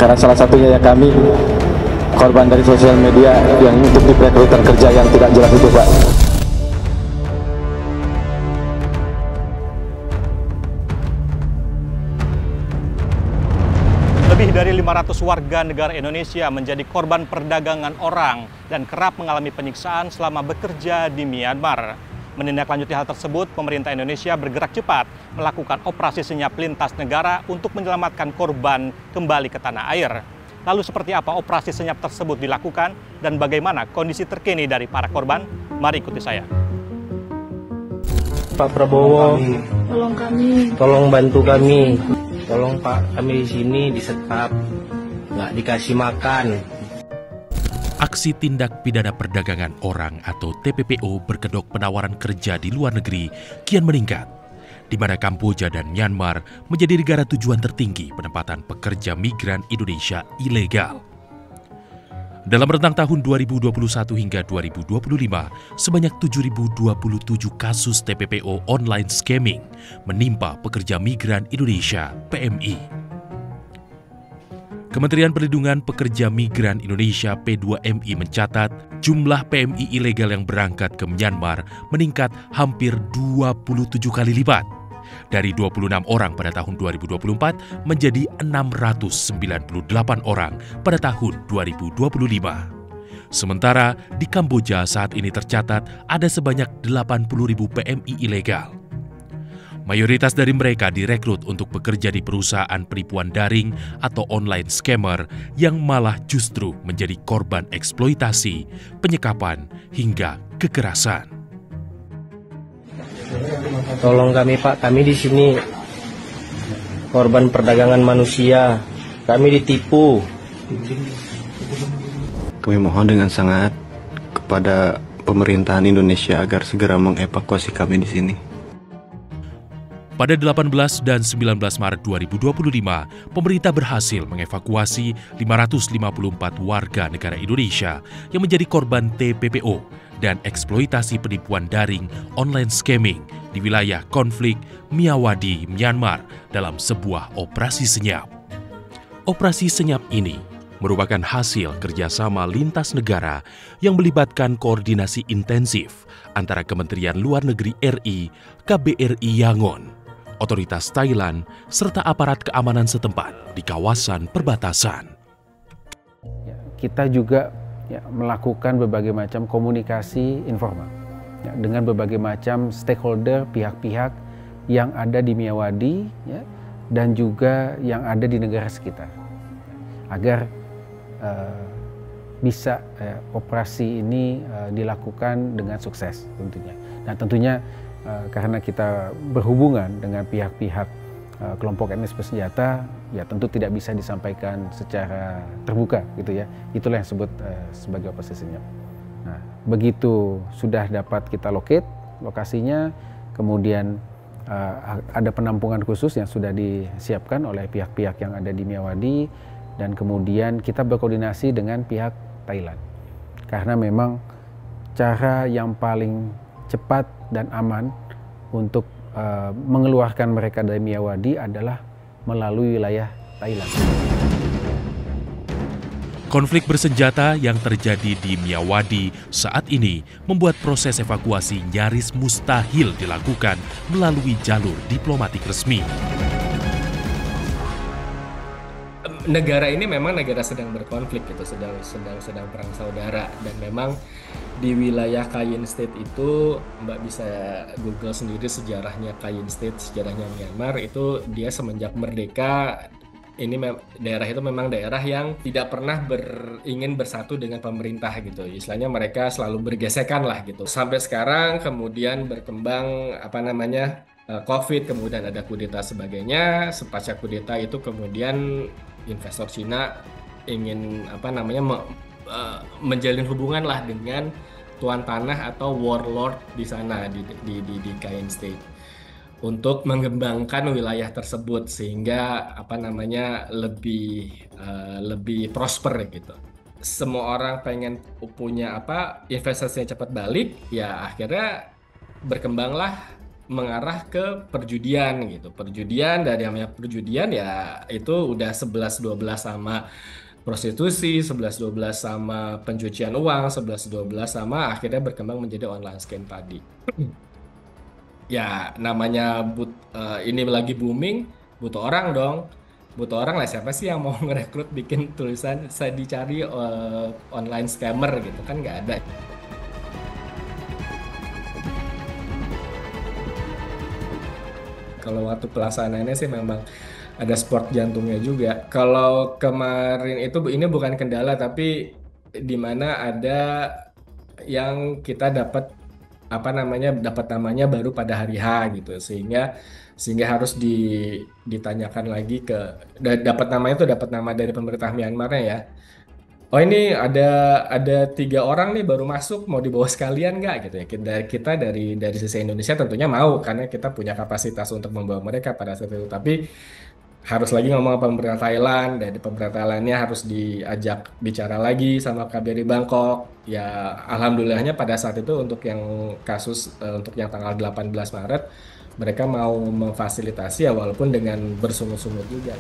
Karena salah satunya ya kami korban dari sosial media yang untuk diperekrutan kerja yang tidak jelas itu, Pak. Lebih dari 500 warga negara Indonesia menjadi korban perdagangan orang dan kerap mengalami penyiksaan selama bekerja di Myanmar. Menindaklanjuti hal tersebut, pemerintah Indonesia bergerak cepat melakukan operasi senyap lintas negara untuk menyelamatkan korban kembali ke tanah air. Lalu seperti apa operasi senyap tersebut dilakukan dan bagaimana kondisi terkini dari para korban? Mari ikuti saya. Pak Prabowo, Tolong kami. tolong bantu kami. Tolong Pak, kami di sini disekap, nggak dikasih makan. Aksi tindak pidana perdagangan orang atau TPPO berkedok penawaran kerja di luar negeri kian meningkat, di mana Kamboja dan Myanmar menjadi negara tujuan tertinggi penempatan pekerja migran Indonesia ilegal. Dalam rentang tahun 2021 hingga 2025, sebanyak 7.027 kasus TPPO online scamming menimpa pekerja migran Indonesia (PMI). Kementerian Perlindungan Pekerja Migran Indonesia P2MI mencatat jumlah PMI ilegal yang berangkat ke Myanmar meningkat hampir 27 kali lipat. Dari 26 orang pada tahun 2024 menjadi 698 orang pada tahun 2025. Sementara di Kamboja saat ini tercatat ada sebanyak 80.000 PMI ilegal. Mayoritas dari mereka direkrut untuk bekerja di perusahaan penipuan daring atau online scammer yang malah justru menjadi korban eksploitasi, penyekapan, hingga kekerasan. Tolong kami Pak, kami di sini korban perdagangan manusia, kami ditipu. Kami mohon dengan sangat kepada pemerintahan Indonesia agar segera mengevakuasi kami di sini. Pada 18 dan 19 Maret 2025, pemerintah berhasil mengevakuasi 554 warga negara Indonesia yang menjadi korban TPPO dan eksploitasi penipuan daring online scamming di wilayah konflik Myawaddy, Myanmar dalam sebuah operasi senyap. Operasi senyap ini merupakan hasil kerjasama lintas negara yang melibatkan koordinasi intensif antara Kementerian Luar Negeri RI, KBRI Yangon, otoritas Thailand, serta aparat keamanan setempat di kawasan perbatasan. Kita juga melakukan berbagai macam komunikasi informal dengan berbagai macam stakeholder, pihak-pihak yang ada di Myawaddy dan juga yang ada di negara sekitar, agar bisa operasi ini dilakukan dengan sukses tentunya. Dan tentunya karena kita berhubungan dengan pihak-pihak kelompok etnis bersenjata, ya tentu tidak bisa disampaikan secara terbuka gitu ya. Itulah yang disebut sebagai operasi senyap. Nah, begitu sudah dapat kita locate lokasinya, kemudian ada penampungan khusus yang sudah disiapkan oleh pihak-pihak yang ada di Myawaddy, dan kemudian kita berkoordinasi dengan pihak Thailand. Karena memang cara yang paling cepat dan aman untuk mengeluarkan mereka dari Myawaddy adalah melalui wilayah Thailand. Konflik bersenjata yang terjadi di Myawaddy saat ini membuat proses evakuasi nyaris mustahil dilakukan melalui jalur diplomatik resmi. Negara ini memang negara sedang berkonflik gitu, sedang perang saudara, dan memang di wilayah Cayenne State itu Mbak bisa Google sendiri sejarahnya Cayenne State, sejarahnya Myanmar itu dia semenjak merdeka ini daerah itu memang daerah yang tidak pernah ingin bersatu dengan pemerintah gitu. Istilahnya mereka selalu bergesekan lah gitu. Sampai sekarang kemudian berkembang COVID, kemudian ada kudeta sebagainya. Sepasca kudeta itu kemudian investor Cina ingin menjalin hubungan lah dengan tuan tanah atau warlord di sana di Kayin State untuk mengembangkan wilayah tersebut sehingga lebih prosper gitu. Semua orang pengen punya investasinya cepat balik, ya akhirnya berkembanglah mengarah ke perjudian gitu. Perjudian, dari namanya perjudian ya itu udah 11-12 sama prostitusi, 11-12 sama pencucian uang, 11-12 sama akhirnya berkembang menjadi online scam tadi. Ya namanya ini lagi booming, butuh orang dong. Butuh orang lah, siapa sih yang mau ngerekrut bikin tulisan saya dicari online scammer gitu kan, nggak ada. Kalau waktu pelaksanaannya sih memang ada sport jantungnya juga. Kalau kemarin ini bukan kendala, tapi di mana ada yang kita dapat dapat namanya baru pada hari H gitu, sehingga harus ditanyakan lagi dapat nama dari pemerintah Myanmarnya ya. Oh ini ada 3 orang nih baru masuk, mau dibawa sekalian nggak gitu ya. Kita dari sisi Indonesia tentunya mau karena kita punya kapasitas untuk membawa mereka pada saat itu. Tapi harus lagi ngomong sama pemerintah Thailand, dari pemerintah Thailandnya harus diajak bicara lagi sama KBRI Bangkok. Ya alhamdulillahnya pada saat itu untuk yang kasus untuk yang tanggal 18 Maret mereka mau memfasilitasi ya walaupun dengan bersungut-sungut juga.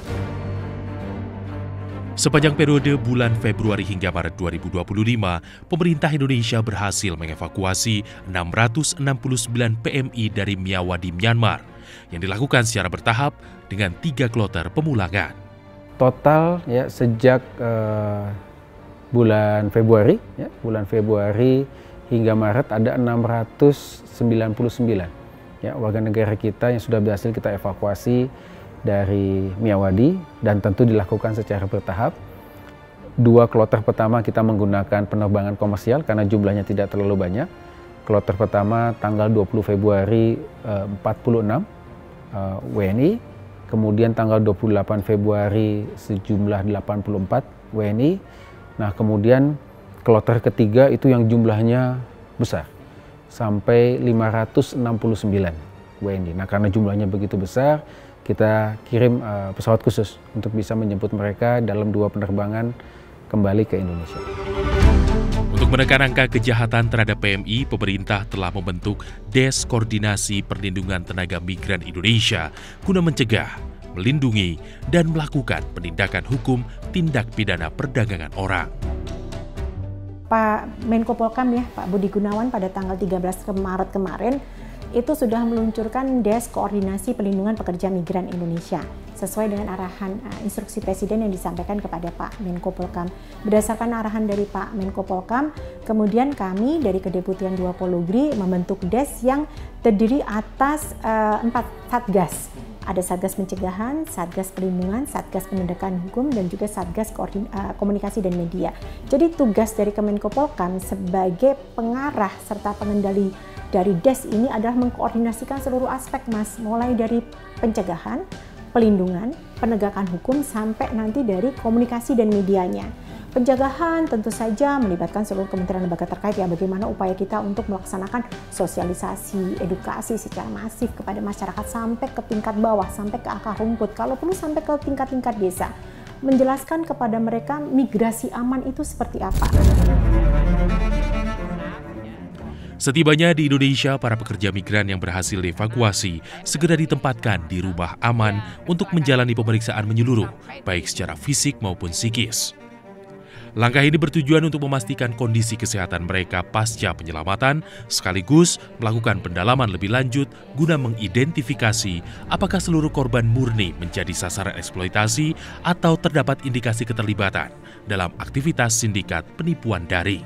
Sepanjang periode bulan Februari hingga Maret 2025, pemerintah Indonesia berhasil mengevakuasi 669 PMI dari Myawaddy, Myanmar, yang dilakukan secara bertahap dengan 3 kloter pemulangan. Total ya sejak bulan Februari hingga Maret ada 699 ya warga negara kita yang sudah berhasil kita evakuasi dari Myawaddy, dan tentu dilakukan secara bertahap. 2 kloter pertama kita menggunakan penerbangan komersial karena jumlahnya tidak terlalu banyak. Kloter pertama tanggal 20 Februari 46 WNI, kemudian tanggal 28 Februari sejumlah 84 WNI. Nah kemudian kloter ketiga itu yang jumlahnya besar, sampai 569 WNI. Nah karena jumlahnya begitu besar, kita kirim pesawat khusus untuk bisa menjemput mereka dalam 2 penerbangan kembali ke Indonesia. Untuk menekan angka kejahatan terhadap PMI, pemerintah telah membentuk Des Koordinasi Perlindungan Tenaga Migran Indonesia guna mencegah, melindungi, dan melakukan penindakan hukum tindak pidana perdagangan orang. Pak Menko Polkam ya, Pak Budi Gunawan pada tanggal 13 Maret kemarin itu sudah meluncurkan Des Koordinasi Perlindungan Pekerja Migran Indonesia sesuai dengan arahan instruksi Presiden yang disampaikan kepada Pak Menko Polkam. Berdasarkan arahan dari Pak Menko Polkam, kemudian kami dari Kedeputian 2 Polugri membentuk Des yang terdiri atas 4 satgas. Ada Satgas Pencegahan, Satgas Perlindungan, Satgas Penindakan Hukum, dan juga Satgas Komunikasi dan Media. Jadi tugas dari Kemenko Polkam sebagai pengarah serta pengendali dari Des ini adalah mengkoordinasikan seluruh aspek, Mas, mulai dari pencegahan, pelindungan, penegakan hukum, sampai nanti dari komunikasi dan medianya. Pencegahan tentu saja melibatkan seluruh kementerian lembaga terkait ya, bagaimana upaya kita untuk melaksanakan sosialisasi, edukasi secara masif kepada masyarakat sampai ke tingkat bawah, sampai ke akar rumput, kalau perlu sampai ke tingkat-tingkat desa. Menjelaskan kepada mereka migrasi aman itu seperti apa. Setibanya di Indonesia, para pekerja migran yang berhasil dievakuasi segera ditempatkan di rumah aman untuk menjalani pemeriksaan menyeluruh, baik secara fisik maupun psikis. Langkah ini bertujuan untuk memastikan kondisi kesehatan mereka pasca penyelamatan, sekaligus melakukan pendalaman lebih lanjut guna mengidentifikasi apakah seluruh korban murni menjadi sasaran eksploitasi atau terdapat indikasi keterlibatan dalam aktivitas sindikat penipuan daring.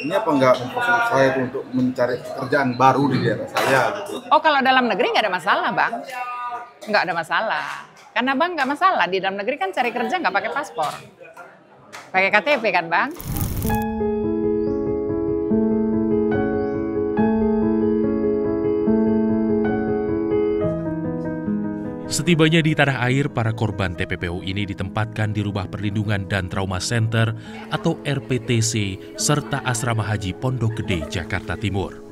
ini apa enggak mempersulit saya untuk mencari pekerjaan baru di daerah saya gitu? Oh, kalau dalam negeri nggak ada masalah, Bang. Nggak ada masalah. Karena Bang nggak masalah, di dalam negeri kan cari kerja nggak pakai paspor. Pakai KTP kan, Bang? Setibanya di tanah air, para korban TPPO ini ditempatkan di Rumah Perlindungan dan Trauma Center atau RPTC serta Asrama Haji Pondok Gede, Jakarta Timur.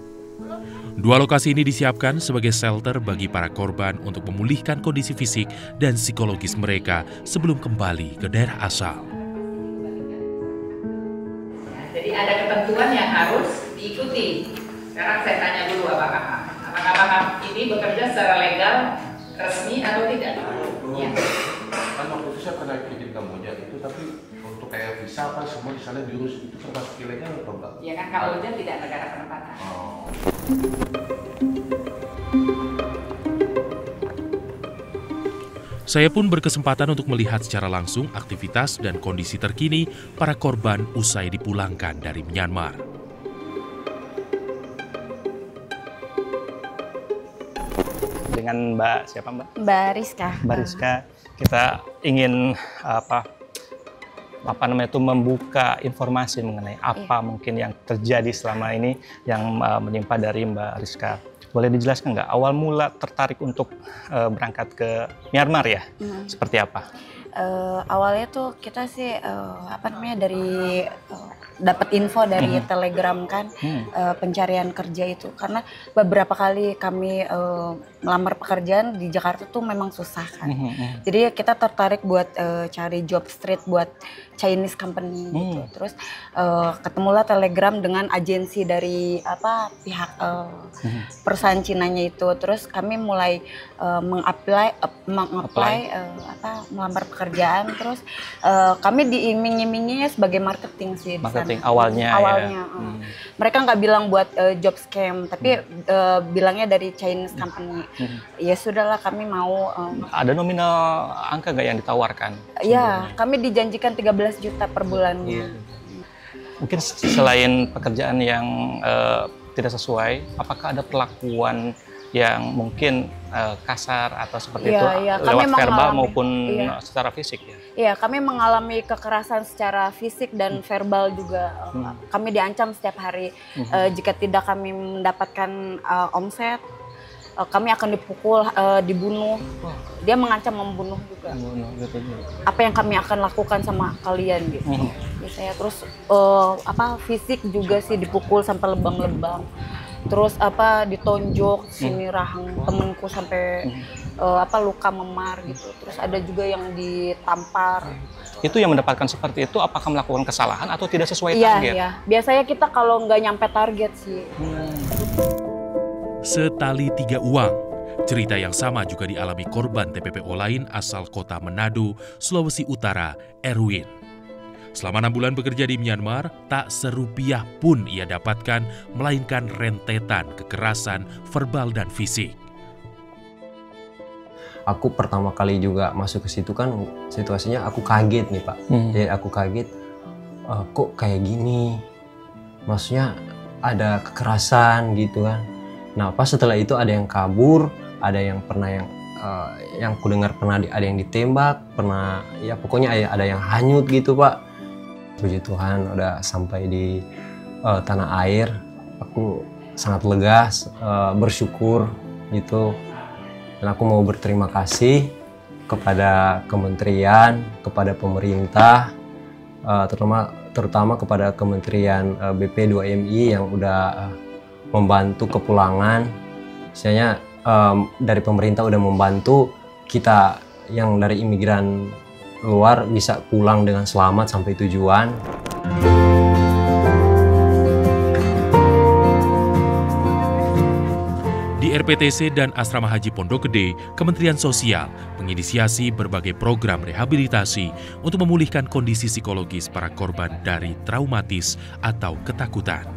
Dua lokasi ini disiapkan sebagai shelter bagi para korban untuk memulihkan kondisi fisik dan psikologis mereka sebelum kembali ke daerah asal. Jadi ada ketentuan yang harus diikuti. Sekarang saya tanya dulu apakah ini bekerja secara legal, resmi atau tidak? Ya. Kan waktu itu saya pernah ikutin Kamboja itu, tapi untuk kayak visa apa semua di sana diurus, itu termasuk ilegal atau enggak? Ya kan Kamboja tidak negara penempatan. Saya pun berkesempatan untuk melihat secara langsung aktivitas dan kondisi terkini para korban usai dipulangkan dari Myanmar. Dengan Mbak siapa Mbak? Mbak Rizka. Mbak Rizka, kita ingin membuka informasi mengenai apa mungkin yang terjadi selama ini yang menimpa dari Mbak Rizka. Boleh dijelaskan nggak awal mula tertarik untuk berangkat ke Myanmar ya? Seperti apa? Awalnya tuh kita sih dari dapat info dari Telegram kan, pencarian kerja itu, karena beberapa kali kami melamar pekerjaan di Jakarta tuh memang susah kan. Jadi kita tertarik buat cari job street buat Chinese company gitu. Terus ketemulah Telegram dengan agensi dari pihak perusahaan Cinanya itu. Terus kami mulai melamar pekerjaan. Terus kami diiming-imingi sebagai marketing sih. Marketing awalnya. Ya. Mereka nggak bilang buat job scam, tapi bilangnya dari Chinese company. Ya sudahlah, kami mau. Ada nominal angka nggak yang ditawarkan? Ya, kami dijanjikan 13 juta per bulannya. Mungkin selain pekerjaan yang tidak sesuai, apakah ada perlakuan yang mungkin kasar atau seperti itu lewat verbal maupun secara fisik ya? Iya, kami mengalami kekerasan secara fisik dan verbal juga. Kami diancam setiap hari jika tidak kami mendapatkan omset, kami akan dipukul, dibunuh. Dia mengancam membunuh juga. Apa yang kami akan lakukan sama kalian gitu. Saya terus fisik juga sih, dipukul sampai lebam-lebam. Terus ditonjok sini rahang temenku sampai luka memar gitu. Terus ada juga yang ditampar. Itu yang mendapatkan seperti itu apakah melakukan kesalahan atau tidak sesuai target? Iya. Biasanya kita kalau nggak nyampe target sih. Setali tiga uang. Cerita yang sama juga dialami korban TPPO lain asal kota Manado, Sulawesi Utara, Erwin. Selama 6 bulan bekerja di Myanmar, tak serupiah pun ia dapatkan, melainkan rentetan kekerasan verbal dan fisik. Aku pertama kali juga masuk ke situ kan situasinya aku kaget nih Pak. Jadi aku kaget, kok kayak gini? Maksudnya ada kekerasan gitu kan. Nah pas setelah itu ada yang kabur, ada yang pernah yang ku dengar pernah ada yang ditembak, pernah ya pokoknya ada yang hanyut gitu Pak. Puji Tuhan udah sampai di tanah air, aku sangat lega, bersyukur gitu. Dan aku mau berterima kasih kepada kementerian, kepada pemerintah, terutama kepada Kementerian BP2MI yang udah membantu kepulangan. Misalnya dari pemerintah udah membantu kita yang dari imigran luar bisa pulang dengan selamat sampai tujuan. Di RPTC dan Asrama Haji Pondok Gede, Kementerian Sosial menginisiasi berbagai program rehabilitasi untuk memulihkan kondisi psikologis para korban dari traumatis atau ketakutan.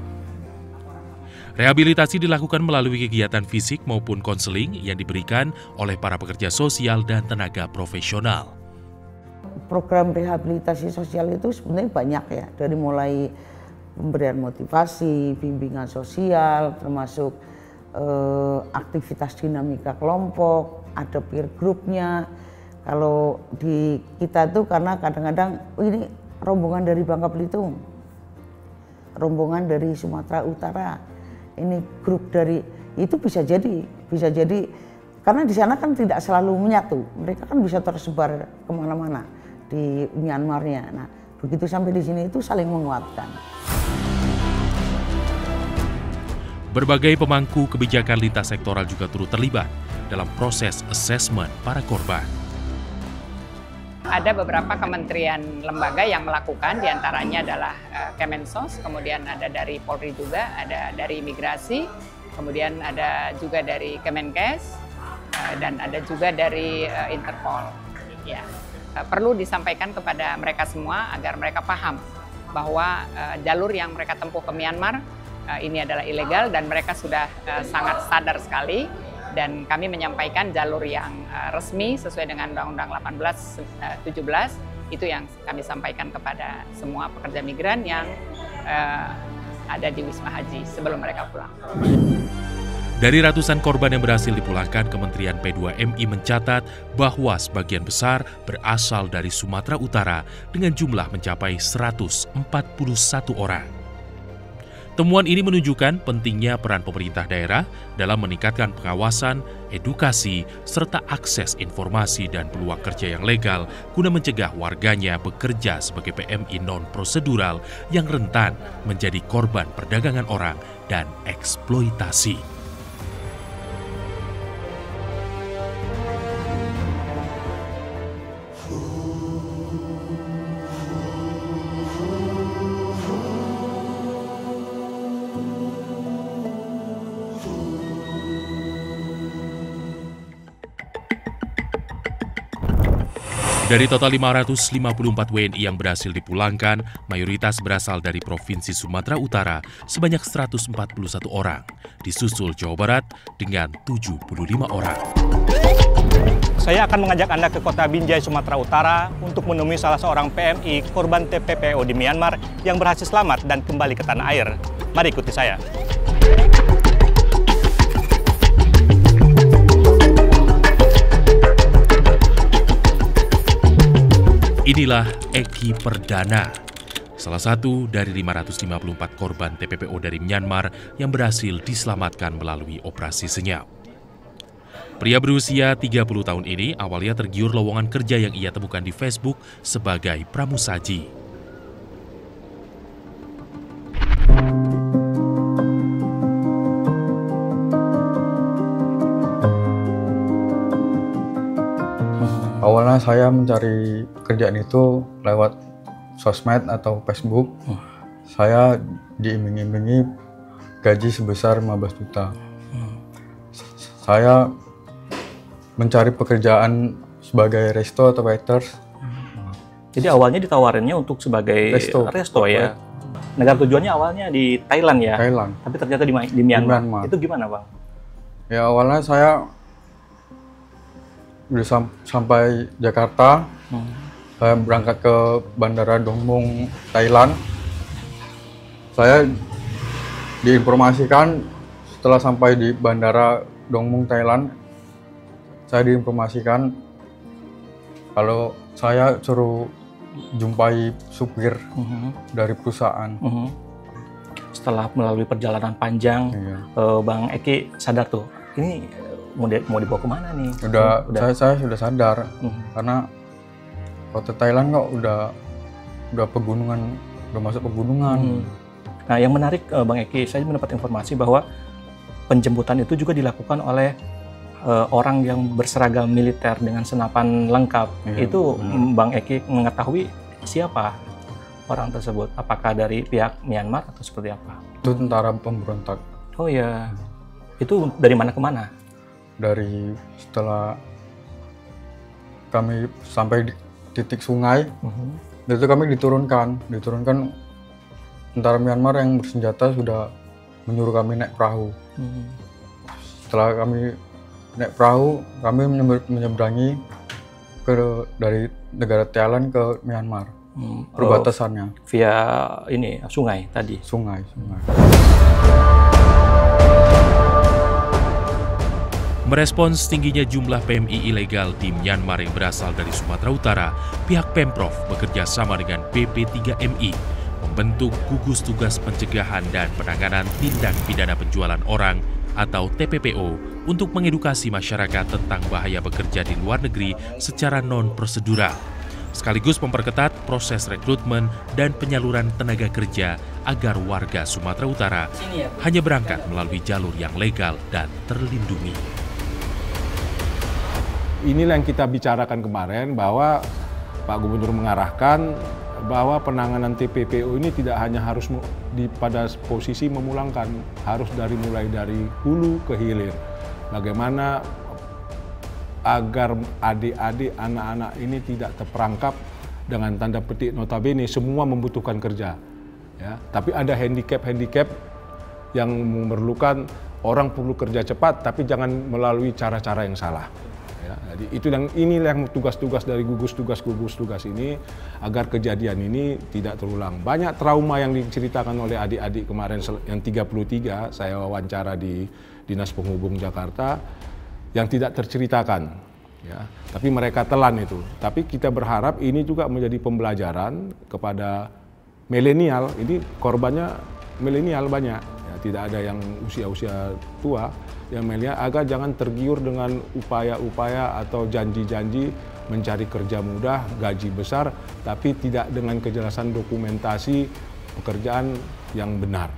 Rehabilitasi dilakukan melalui kegiatan fisik maupun konseling yang diberikan oleh para pekerja sosial dan tenaga profesional. Program rehabilitasi sosial itu sebenarnya banyak ya, dari mulai pemberian motivasi, bimbingan sosial, termasuk aktivitas dinamika kelompok, ada peer groupnya. Kalau di kita tuh karena kadang-kadang ini rombongan dari Bangka Belitung, rombongan dari Sumatera Utara, ini grup dari itu bisa jadi karena di sana kan tidak selalu menyatu, mereka kan bisa tersebar kemana-mana di Myanmarnya. Nah begitu sampai di sini itu saling menguatkan. Berbagai pemangku kebijakan lintas sektoral juga turut terlibat dalam proses asesmen para korban. Ada beberapa kementerian lembaga yang melakukan, diantaranya adalah Kemensos, kemudian ada dari Polri juga, ada dari Imigrasi, kemudian ada juga dari Kemenkes, dan ada juga dari Interpol. Ya, perlu disampaikan kepada mereka semua agar mereka paham bahwa jalur yang mereka tempuh ke Myanmar ini adalah ilegal dan mereka sudah sangat sadar sekali, dan kami menyampaikan jalur yang resmi sesuai dengan Undang-Undang 1817 itu yang kami sampaikan kepada semua pekerja migran yang ada di Wisma Haji sebelum mereka pulang. Dari ratusan korban yang berhasil dipulangkan, Kementerian P2MI mencatat bahwa sebagian besar berasal dari Sumatera Utara dengan jumlah mencapai 141 orang. Temuan ini menunjukkan pentingnya peran pemerintah daerah dalam meningkatkan pengawasan, edukasi, serta akses informasi dan peluang kerja yang legal guna mencegah warganya bekerja sebagai PMI non-prosedural yang rentan menjadi korban perdagangan orang dan eksploitasi. Dari total 554 WNI yang berhasil dipulangkan, mayoritas berasal dari Provinsi Sumatera Utara sebanyak 141 orang, disusul Jawa Barat dengan 75 orang. Saya akan mengajak Anda ke kota Binjai, Sumatera Utara untuk menemui salah seorang PMI korban TPPO di Myanmar yang berhasil selamat dan kembali ke tanah air. Mari ikuti saya. Inilah Eki Perdana, salah satu dari 554 korban TPPO dari Myanmar yang berhasil diselamatkan melalui operasi senyap. Pria berusia 30 tahun ini awalnya tergiur lowongan kerja yang ia temukan di Facebook sebagai pramusaji. Awalnya saya mencari kerjaan itu lewat sosmed atau Facebook. Saya diiming-imingi gaji sebesar 15 juta. Saya mencari pekerjaan sebagai resto atau waiters. Jadi awalnya ditawarinnya untuk sebagai resto ya? Negara tujuannya awalnya di Thailand ya? Thailand. Tapi ternyata di Myanmar. Itu gimana Bang? Ya awalnya saya udah sampai Jakarta, saya berangkat ke Bandara Dong Mueang, Thailand. Saya diinformasikan setelah sampai di Bandara Dong Mueang, Thailand, saya diinformasikan kalau saya suruh jumpai supir dari perusahaan. Setelah melalui perjalanan panjang, Bang Eki sadar tuh, ini mau dibawa kemana nih? Saya sudah sadar karena kota Thailand kok udah pegunungan, udah masuk pegunungan. Nah, yang menarik Bang Eki, saya mendapat informasi bahwa penjemputan itu juga dilakukan oleh orang yang berseragam militer dengan senapan lengkap. Itu Bang Eki mengetahui siapa orang tersebut? Apakah dari pihak Myanmar atau seperti apa? Itu tentara pemberontak. Oh ya, itu dari mana ke mana? Dari setelah kami sampai di titik sungai, itu kami diturunkan tentara Myanmar yang bersenjata sudah menyuruh kami naik perahu. Setelah kami naik perahu, kami menyeberangi dari negara Thailand ke Myanmar. perbatasannya. Via ini sungai tadi. Sungai. Merespons tingginya jumlah PMI ilegal di Myanmar yang berasal dari Sumatera Utara, pihak Pemprov bekerja sama dengan BP3MI membentuk gugus tugas pencegahan dan penanganan tindak pidana penjualan orang atau TPPO untuk mengedukasi masyarakat tentang bahaya bekerja di luar negeri secara non-prosedural, sekaligus memperketat proses rekrutmen dan penyaluran tenaga kerja agar warga Sumatera Utara hanya berangkat melalui jalur yang legal dan terlindungi. Inilah yang kita bicarakan kemarin, bahwa Pak Gubernur mengarahkan bahwa penanganan TPPO ini tidak hanya harus pada posisi memulangkan, harus mulai dari hulu ke hilir. Bagaimana agar adik-adik, anak-anak ini tidak terperangkap dengan tanda petik notabene semua membutuhkan kerja. Ya, tapi ada handicap yang memerlukan orang perlu kerja cepat, tapi jangan melalui cara-cara yang salah. Ya, jadi inilah yang tugas-tugas dari gugus tugas ini agar kejadian ini tidak terulang. Banyak trauma yang diceritakan oleh adik-adik kemarin yang 33 saya wawancara di Dinas Penghubung Jakarta yang tidak terceritakan. Ya, tapi mereka telan itu. Tapi kita berharap ini juga menjadi pembelajaran kepada milenial. Ini korbannya milenial banyak. Ya, tidak ada yang usia-usia tua. Yang melihat agar jangan tergiur dengan upaya-upaya atau janji-janji mencari kerja mudah, gaji besar, tapi tidak dengan kejelasan dokumentasi pekerjaan yang benar.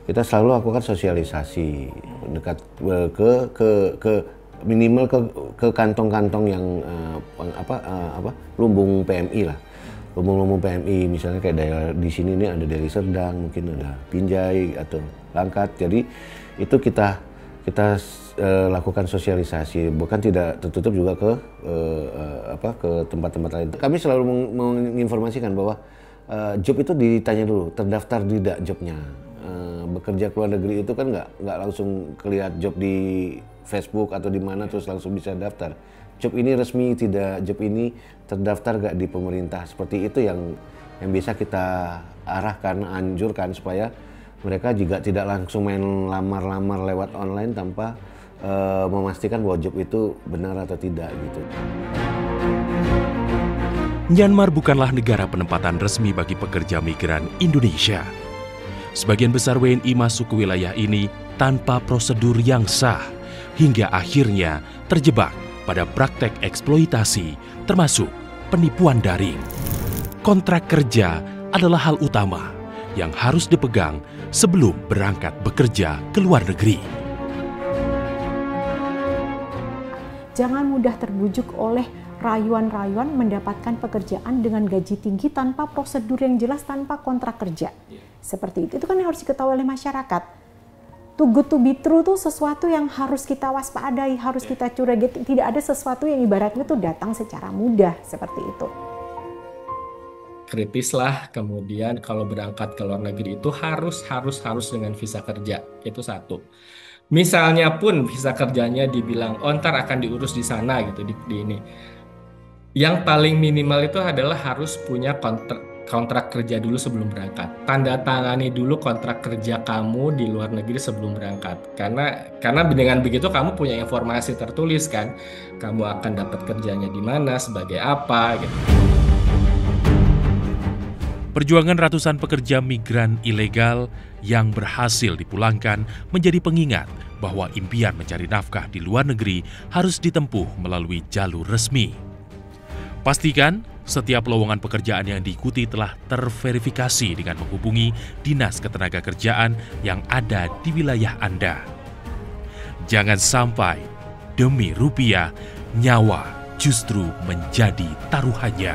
Kita selalu lakukan sosialisasi dekat ke minimal ke kantong-kantong yang lumbung PMI lah, lumbung PMI misalnya kayak daerah di sini ini ada dari Serdang, mungkin ada Pinjai atau Langkat. Jadi itu kita lakukan sosialisasi, bukan tidak tertutup juga ke tempat-tempat lain. Kami selalu menginformasikan bahwa job itu ditanya dulu, terdaftar tidak jobnya. Bekerja ke luar negeri itu kan nggak langsung kelihat job di Facebook atau di mana terus langsung bisa daftar. Job ini resmi tidak, job ini terdaftar nggak di pemerintah. Seperti itu yang bisa kita arahkan, anjurkan supaya mereka juga tidak langsung main lamar-lamar lewat online tanpa memastikan bahwa job itu benar atau tidak gitu. Myanmar bukanlah negara penempatan resmi bagi pekerja migran Indonesia. Sebagian besar WNI masuk ke wilayah ini tanpa prosedur yang sah, hingga akhirnya terjebak pada praktek eksploitasi, termasuk penipuan daring. Kontrak kerja adalah hal utama yang harus dipegang sebelum berangkat bekerja ke luar negeri. Jangan mudah terbujuk oleh rayuan-rayuan mendapatkan pekerjaan dengan gaji tinggi tanpa prosedur yang jelas, tanpa kontrak kerja. Seperti itu kan yang harus diketahui oleh masyarakat. Too good to be true tuh sesuatu yang harus kita waspadai, harus kita curigai. Tidak ada sesuatu yang ibaratnya tuh datang secara mudah seperti itu. Kritislah kemudian kalau berangkat ke luar negeri itu harus dengan visa kerja. Itu satu. Misalnya pun visa kerjanya dibilang ntar akan diurus di sana gitu di ini. Yang paling minimal itu adalah harus punya kontrak kerja dulu sebelum berangkat. Tanda tangani dulu kontrak kerja kamu di luar negeri sebelum berangkat. Karena dengan begitu kamu punya informasi tertulis kan. Kamu akan dapat kerjanya di mana, sebagai apa gitu. Perjuangan ratusan pekerja migran ilegal yang berhasil dipulangkan menjadi pengingat bahwa impian mencari nafkah di luar negeri harus ditempuh melalui jalur resmi. Pastikan setiap lowongan pekerjaan yang diikuti telah terverifikasi dengan menghubungi Dinas Ketenagakerjaan yang ada di wilayah Anda. Jangan sampai demi rupiah, nyawa justru menjadi taruhannya.